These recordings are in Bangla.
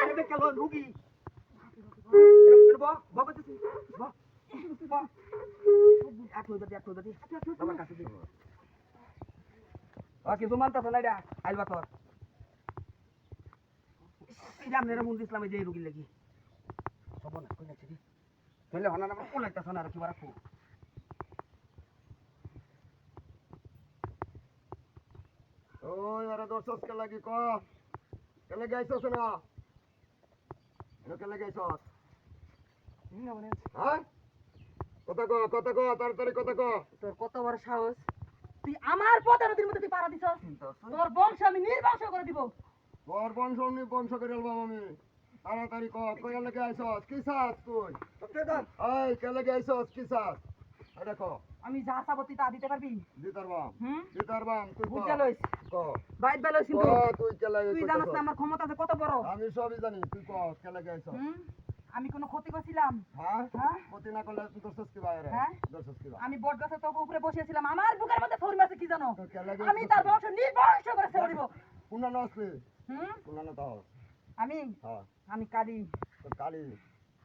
হেবে কেন রুগী বকতেছি কিছু মানতেছ না আইবা তোর আপনারা মন্দির ইসলামে যে রুগী লাগি সব না কই লাগছে তাহলে হনা না কোলাইতেছ না আর কি রাখো ওই আরে দর্শক কে লাগি ক কেলে গাইছস না কেলে গাইছস হ্যাঁ কথা ক তাড়াতাড়ি কথা ক তোর কত বড় সাহস তুই আমার পদানতির মধ্যে তুই পাড়া দিছস তোর বংশ আমি নির্বংশ করে দিব তোর বংশ করে এলবাম আমি তাড়াতাড়ি ক কই লাগে আইছস কি চাস তুই এই কেলে গাইছস কি চাস এটা ক আমি যা চাবো তুই তা দিতে পারবি দিতারবাম তুই বুঝা লইস ক বাইট বেলইস কিন্তু তুই কেলে তুই জানিস না আমার ক্ষমতা আছে কত বড় আমি সবই জানি তুই ক কেলে গাইছস আমি কোনো ক্ষতি করছিলাম হ্যাঁ হ্যাঁ ক্ষতি না করলে তুই দর্শক কি বাইরে হ্যাঁ দর্শক কি আমি বট গাছের তোর উপরে বসিয়েছিলাম আমার বুকের মধ্যে ফৌরি মাছে কি জানো তো কেলে আমি তার বংশ নির্বংশ করে ছেড়ে দিব কুনা নসলি হুম কুনা না তাও আমি হ্যাঁ আমি কালি তো কালি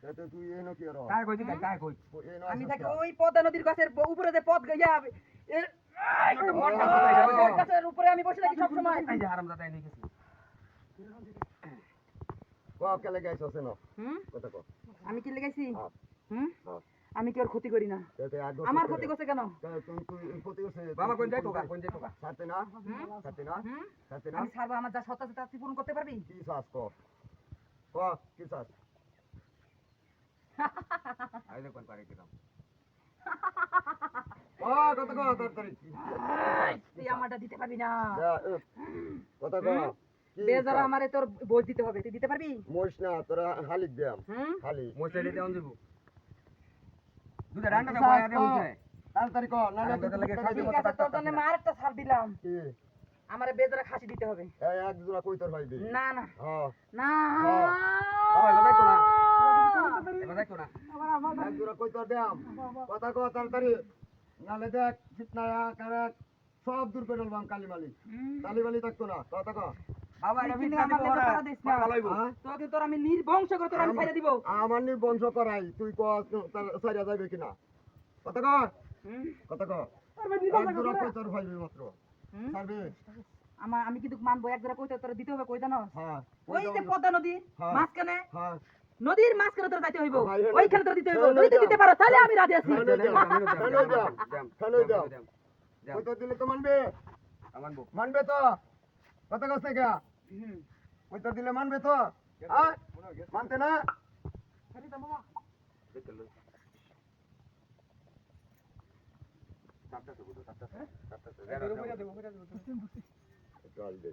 এতে তুই এই নকি আর কাই কই দিই কাই কই এই আমি নসলি থাকি ওই পদ্মা নদীর গাছের উপরে যে পথ গইয়া এর বট গাছের উপরে আমি বসে থাকি সব সময় এই যে হারামজাদা এনে গেছে ক কেলে গাইছস না হুম কথা ক আমি কি লাগাইছি হ্যাঁ হুম হ্যাঁ আমি কি ওর ক্ষতি করি না এতে আগ আমার ক্ষতি করছে কেন তুই ক্ষতি করছিস বাবা কোন যাই তোকা সাথে না সাথে না হুম সাথে না আমি ছাড়বো আমার যা সত্য আছে তা তুই পূরণ করতে পারবি কি চাস ক কি চাস আইলে কোন পারে দিলাম কথা ক তাড়াতাড়ি তুই আমারটা দিতে পারবি না কথা ক বেজারা আমারে তোর বোঝ দিতে হবে তুই দিতে পারবি মোস না তোরা হালিক দিয়াম হুম হালি মোচলে দেন দিব দুটা রান্নাটা বয়া দে হইছে তাড়াতাড়ি ক না না ঠিক আছে তোর জন্য আমি আরেকটা ছাড় দিলাম কি আমারে বেজারা খাসি দিতে হবে এই এক জোড়া কইতর ভাই দে না না হ্যাঁ না বাবা এবার দেখো না এবার দেখো না এক জোড়া কইতর দিয়াম কথা ক তাড়াতাড়ি নালে দেখ ফিতনা কারা সব দূর করে দিলাম কালিমালি কালিমালি থাকতো না কথা ক বাবা এটা তুই ভিক্ষা দিব আমাকে তো ওরা তারা দিস না। ভালো হইব তোকে তোর আমি নির্বংশ করে তোর আমি ছেড়ে দিব আমার নি বংশ করাই তুই ক সাইরা যাবে কিনা কথা ক কথা ক এক জোড়া কইতর ভাইবি মাত্র পারবি আমি কিন্তু মানবো এক জোড়া কইতে তোর দিতে হবে কই জানো হ্যাঁ ওই যে পদ্মা নদী হ্যাঁ। মাঝখানে হ্যাঁ নদীর মাঝখানে তোর যাইতে হইব ভাই, হ্যাঁ। ওইখানে তোর দিতে হইব হ্যাঁ, তুই তো হ্যাঁ। দিতে পারো তাহলে আমি রাজি আছি কইতর দিলে তো মানবে আমানবো মানবে তো কথা কস না কইতর দিলে মানবে তো মানতে না দেখলো চাপটা তো চাপটা চল দে